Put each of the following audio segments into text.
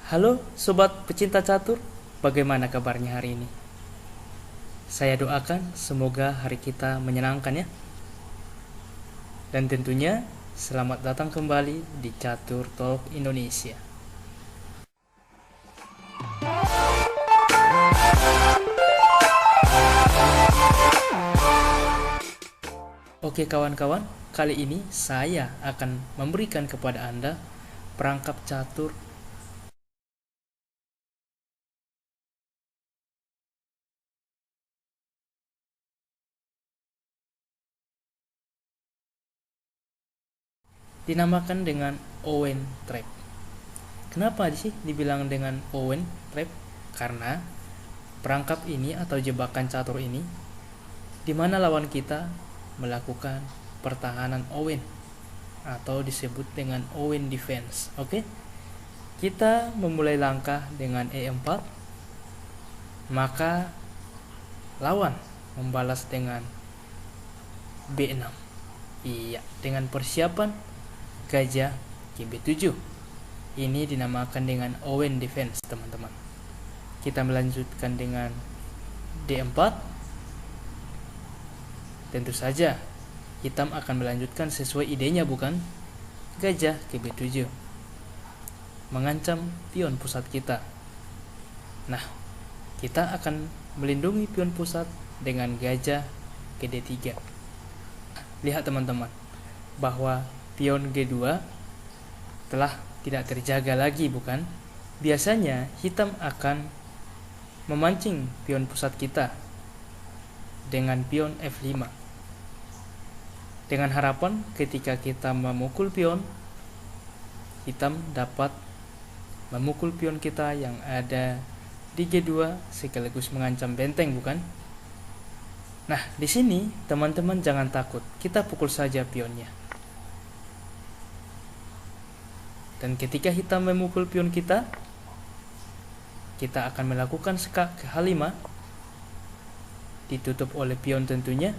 Halo sobat pecinta catur, bagaimana kabarnya hari ini? Saya doakan semoga hari kita menyenangkan ya. Dan tentunya selamat datang kembali di Catur Talk Indonesia. Oke kawan-kawan, kali ini saya akan memberikan kepada Anda perangkap catur dinamakan dengan Owen Trap. Kenapa sih dibilang dengan Owen Trap? Karena perangkap ini atau jebakan catur ini di mana lawan kita melakukan pertahanan Owen atau disebut dengan Owen defense. Oke. Kita memulai langkah dengan E4, maka lawan membalas dengan B6. Iya, dengan persiapan gajah GB7. Ini dinamakan dengan Owen defense, teman-teman. Kita melanjutkan dengan D4. Tentu saja hitam akan melanjutkan sesuai idenya, bukan? Gajah GB7 mengancam pion pusat kita. Nah, kita akan melindungi pion pusat dengan gajah ke D3. Lihat teman-teman, bahwa pion G2 telah tidak terjaga lagi, bukan? Biasanya hitam akan memancing pion pusat kita dengan pion F5. Dengan harapan ketika kita memukul pion, hitam dapat memukul pion kita yang ada di G2 sekaligus mengancam benteng, bukan? Nah, di sini teman-teman jangan takut, kita pukul saja pionnya. Dan ketika hitam memukul pion kita akan melakukan skak ke H5, ditutup oleh pion tentunya.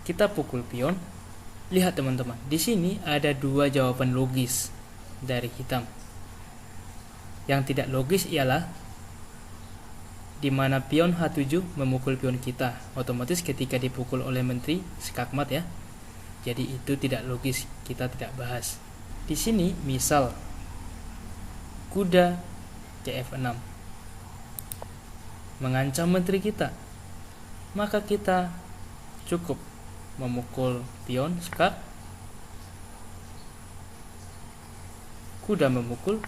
Kita pukul pion. Lihat teman-teman, di sini ada dua jawaban logis dari hitam. Yang tidak logis ialah di mana pion H7 memukul pion kita. Otomatis ketika dipukul oleh menteri skakmat ya. Jadi itu tidak logis, kita tidak bahas. Di sini misal kuda CF6 mengancam menteri kita, maka kita cukup memukul pion skak, kuda memukul,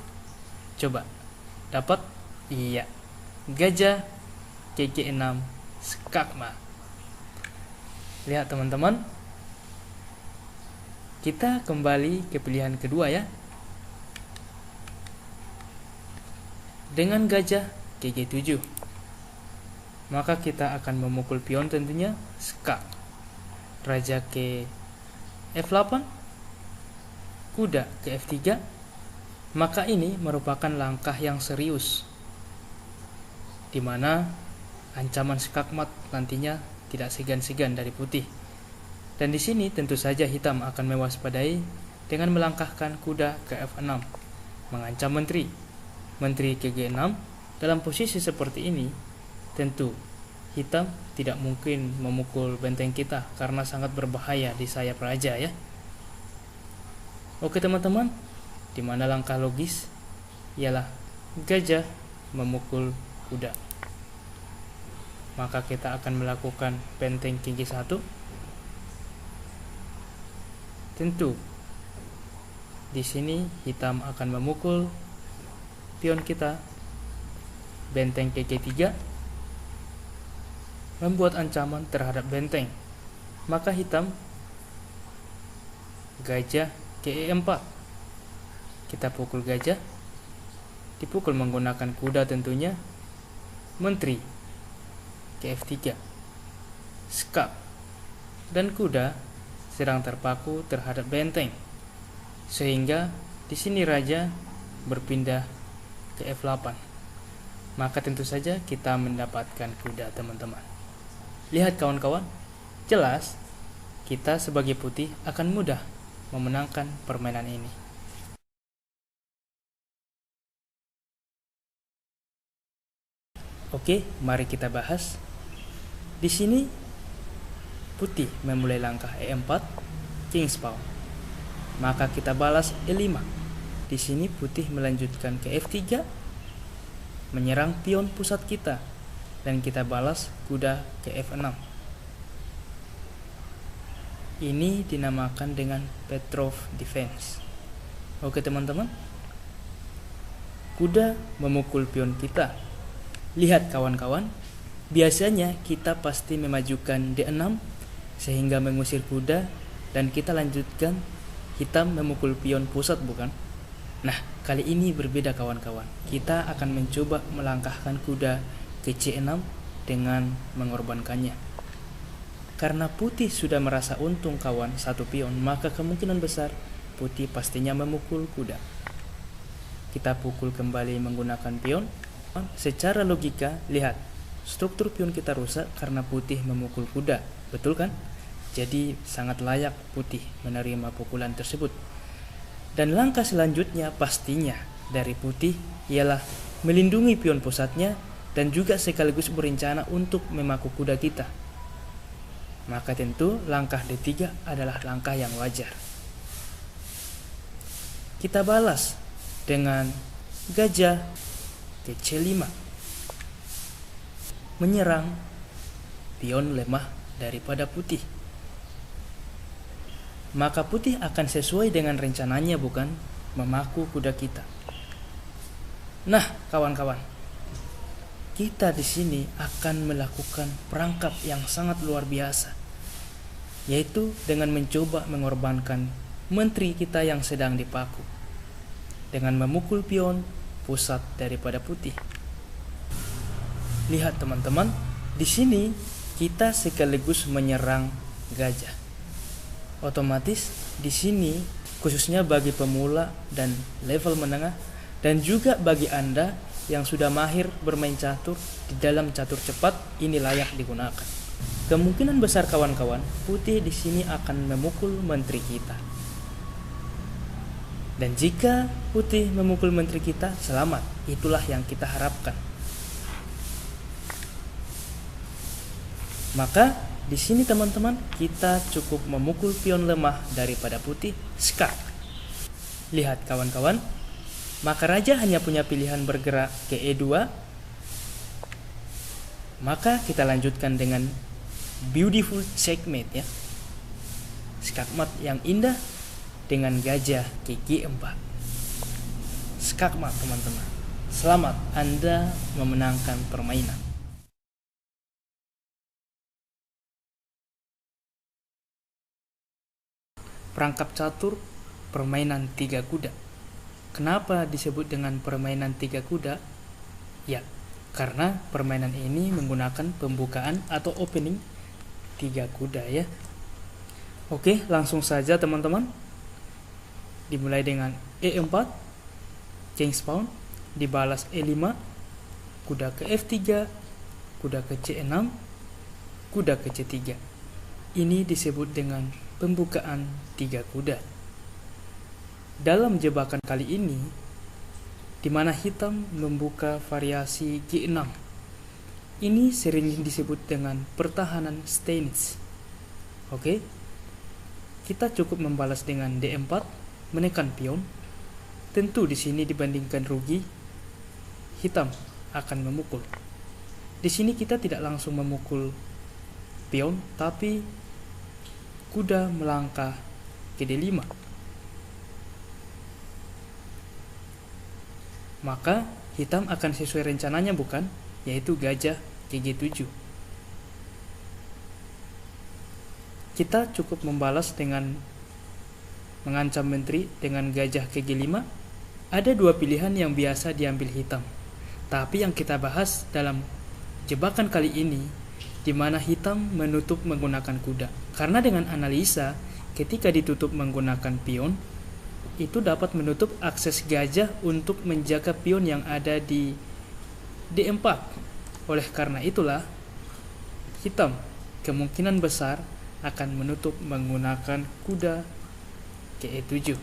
coba dapat? Iya, gajah GG6 skakmat. Lihat teman-teman, kita kembali ke pilihan kedua ya, dengan gajah GG7, maka kita akan memukul pion tentunya skak, raja ke F8, kuda ke F3. Maka ini merupakan langkah yang serius, di mana ancaman skakmat nantinya tidak segan-segan dari putih. Dan di sini tentu saja hitam akan mewaspadai dengan melangkahkan kuda ke F6, mengancam menteri ke G6. Dalam posisi seperti ini, tentu hitam tidak mungkin memukul benteng kita karena sangat berbahaya di sayap raja ya. Oke teman-teman, di mana langkah logis ialah gajah memukul kuda. Maka kita akan melakukan benteng king 1. Tentu di sini hitam akan memukul pion kita, benteng ke G3, membuat ancaman terhadap benteng. Maka hitam gajah ke E4. Kita pukul gajah, dipukul menggunakan kuda tentunya, menteri ke F3, skak, dan kuda sedang terpaku terhadap benteng, sehingga di sini raja berpindah ke F8. Maka tentu saja kita mendapatkan kuda teman-teman. Lihat kawan-kawan, jelas kita sebagai putih akan mudah memenangkan permainan ini. Oke, mari kita bahas. Di sini putih memulai langkah E4, King's Pawn. Maka kita balas E5. Di sini putih melanjutkan ke F3, menyerang pion pusat kita, dan kita balas kuda ke F6. Ini dinamakan dengan Petrov defense. Oke teman-teman, kuda memukul pion kita. Lihat kawan-kawan, biasanya kita pasti memajukan D6 sehingga mengusir kuda, dan kita lanjutkan hitam memukul pion pusat, bukan? Nah, kali ini berbeda kawan-kawan. Kita akan mencoba melangkahkan kuda ke C6 dengan mengorbankannya. Karena putih sudah merasa untung kawan satu pion, maka kemungkinan besar putih pastinya memukul kuda. Kita pukul kembali menggunakan pion. Secara logika, lihat, struktur pion kita rusak karena putih memukul kuda, betul kan? Jadi sangat layak putih menerima pukulan tersebut. Dan langkah selanjutnya pastinya dari putih ialah melindungi pion pusatnya dan juga sekaligus berencana untuk memaku kuda kita. Maka tentu langkah D3 adalah langkah yang wajar. Kita balas dengan gajah ke C5, menyerang pion lemah daripada putih. Maka putih akan sesuai dengan rencananya, bukan? Memaku kuda kita. Nah, kawan-kawan, kita di sini akan melakukan perangkap yang sangat luar biasa, yaitu dengan mencoba mengorbankan menteri kita yang sedang dipaku dengan memukul pion pusat daripada putih. Lihat teman-teman, di sini kita sekaligus menyerang gajah. Otomatis di sini khususnya bagi pemula dan level menengah, dan juga bagi Anda yang sudah mahir bermain catur di dalam catur cepat, ini layak digunakan. Kemungkinan besar kawan-kawan, putih di sini akan memukul menteri kita. Dan jika putih memukul menteri kita, selamat. Itulah yang kita harapkan. Maka di sini teman-teman, kita cukup memukul pion lemah daripada putih, skak. Lihat kawan-kawan, maka raja hanya punya pilihan bergerak ke E2. Maka kita lanjutkan dengan beautiful checkmate ya. Skakmat yang indah dengan gajah ke G4. Skakmat teman-teman. Selamat, Anda memenangkan permainan. Perangkap catur permainan 3 kuda. Kenapa disebut dengan permainan 3 kuda? Ya, karena permainan ini menggunakan pembukaan atau opening 3 kuda ya. Oke, langsung saja teman-teman. Dimulai dengan E4, King's Pawn, dibalas E5, kuda ke F3, kuda ke C6, kuda ke C3. Ini disebut dengan pembukaan 3 kuda. Dalam jebakan kali ini, di mana hitam membuka variasi G6, ini sering disebut dengan pertahanan stance. Oke, kita cukup membalas dengan D4, menekan pion. Tentu di sini dibandingkan rugi, hitam akan memukul. Di sini kita tidak langsung memukul pion, tapi kuda melangkah ke D5. Maka hitam akan sesuai rencananya, bukan? Yaitu gajah ke G7. Kita cukup membalas dengan mengancam menteri dengan gajah ke G5. Ada 2 pilihan yang biasa diambil hitam, tapi yang kita bahas dalam jebakan kali ini, di mana hitam menutup menggunakan kuda. Karena dengan analisa, ketika ditutup menggunakan pion, itu dapat menutup akses gajah untuk menjaga pion yang ada di D4. Oleh karena itulah, hitam kemungkinan besar akan menutup menggunakan kuda ke E7.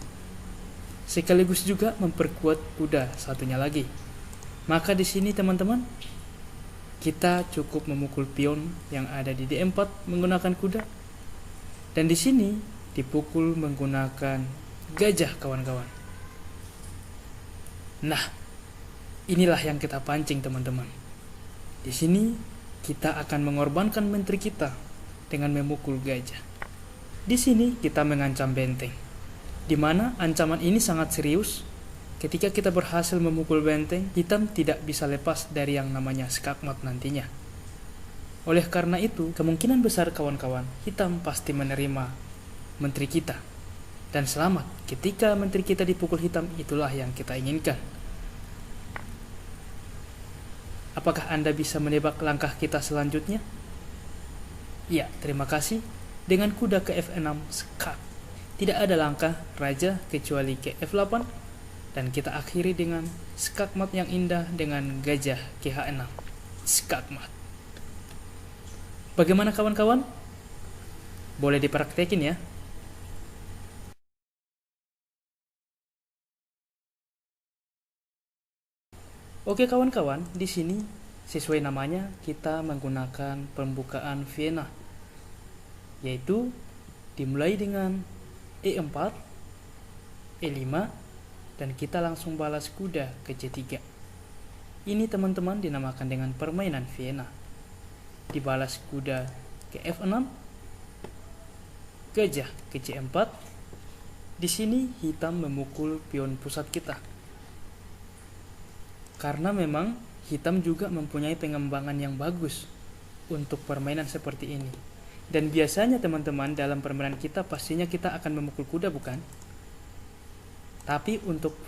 Sekaligus juga memperkuat kuda satunya lagi. Maka di sini teman-teman, kita cukup memukul pion yang ada di D4 menggunakan kuda, dan di sini dipukul menggunakan gajah, kawan-kawan. Nah, inilah yang kita pancing, teman-teman. Di sini kita akan mengorbankan menteri kita dengan memukul gajah. Di sini kita mengancam benteng, di mana ancaman ini sangat serius. Ketika kita berhasil memukul benteng, hitam tidak bisa lepas dari yang namanya skakmat nantinya. Oleh karena itu, kemungkinan besar, kawan-kawan, hitam pasti menerima menteri kita. Dan selamat, ketika menteri kita dipukul hitam, itulah yang kita inginkan. Apakah Anda bisa menebak langkah kita selanjutnya? Ya, terima kasih. Dengan kuda ke F6, skak. Tidak ada langkah raja kecuali ke F8. Dan kita akhiri dengan skakmat yang indah dengan gajah ke H6. Skakmat. Bagaimana, kawan-kawan? Boleh dipraktekin ya. Oke, kawan-kawan, di sini sesuai namanya kita menggunakan pembukaan Vienna, yaitu dimulai dengan E4, E5, dan kita langsung balas kuda ke C3. Ini, teman-teman, dinamakan dengan permainan Vienna. Dibalas kuda ke F6, gajah ke C4. Di sini hitam memukul pion pusat kita. Karena memang hitam juga mempunyai pengembangan yang bagus untuk permainan seperti ini. Dan biasanya, teman-teman, dalam permainan kita pastinya kita akan memukul kuda, bukan? Tapi untuk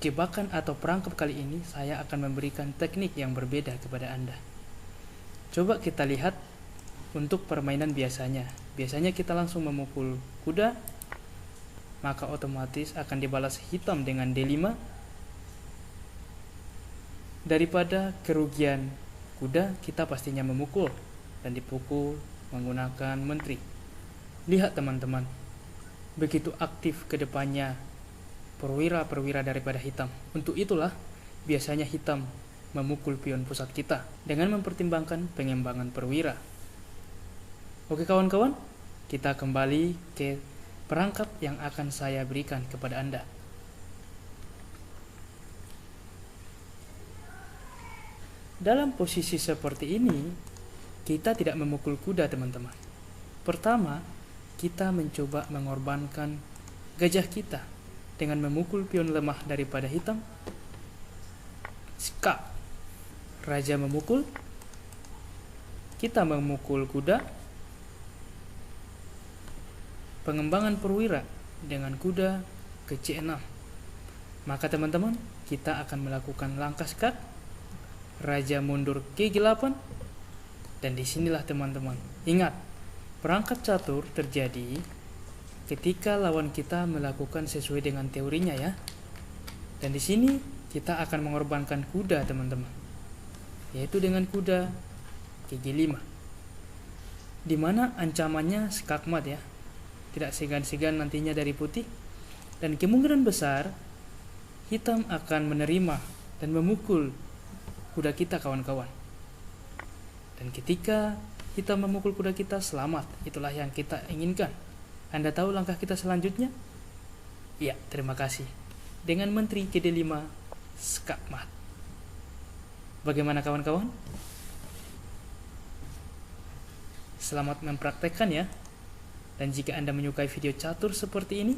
jebakan atau perangkap kali ini, saya akan memberikan teknik yang berbeda kepada Anda. Coba kita lihat untuk permainan biasanya. Biasanya kita langsung memukul kuda, maka otomatis akan dibalas hitam dengan D5. Daripada kerugian kuda, kita pastinya memukul dan dipukul menggunakan menteri. Lihat, teman-teman, begitu aktif ke depannya perwira-perwira daripada hitam. Untuk itulah biasanya hitam memukul pion pusat kita dengan mempertimbangkan pengembangan perwira. Oke, kawan-kawan, kita kembali ke perangkap yang akan saya berikan kepada Anda. Dalam posisi seperti ini, kita tidak memukul kuda, teman-teman. Pertama, kita mencoba mengorbankan gajah kita dengan memukul pion lemah daripada hitam. Skak. Raja memukul. Kita memukul kuda. Pengembangan perwira dengan kuda ke C6. Maka, teman-teman, kita akan melakukan langkah skak. Raja mundur ke G8. Dan disinilah, teman-teman, ingat, perangkap catur terjadi ketika lawan kita melakukan sesuai dengan teorinya ya. Dan di sini kita akan mengorbankan kuda, teman-teman, yaitu dengan kuda ke G5, di mana ancamannya skakmat ya. Tidak segan-segan nantinya dari putih, dan kemungkinan besar hitam akan menerima dan memukul kuda kita, kawan-kawan. Dan ketika hitam memukul kuda kita, selamat. Itulah yang kita inginkan. Anda tahu langkah kita selanjutnya? Ya, terima kasih. Dengan menteri ke D5, skakmat. Bagaimana, kawan-kawan? Selamat mempraktekkan ya. Dan jika Anda menyukai video catur seperti ini,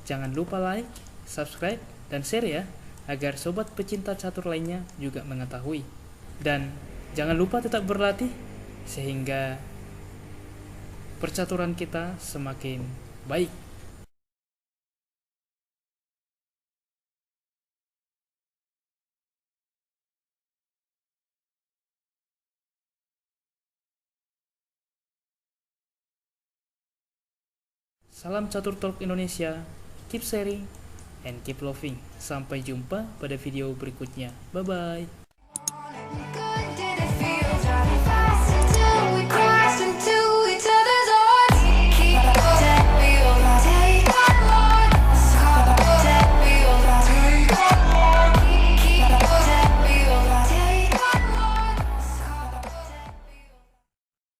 jangan lupa like, subscribe, dan share ya, agar sobat pecinta catur lainnya juga mengetahui. Dan jangan lupa tetap berlatih, sehingga percaturan kita semakin baik. Salam Catur Talk Indonesia, keep sharing and keep loving. Sampai jumpa pada video berikutnya. Bye-bye.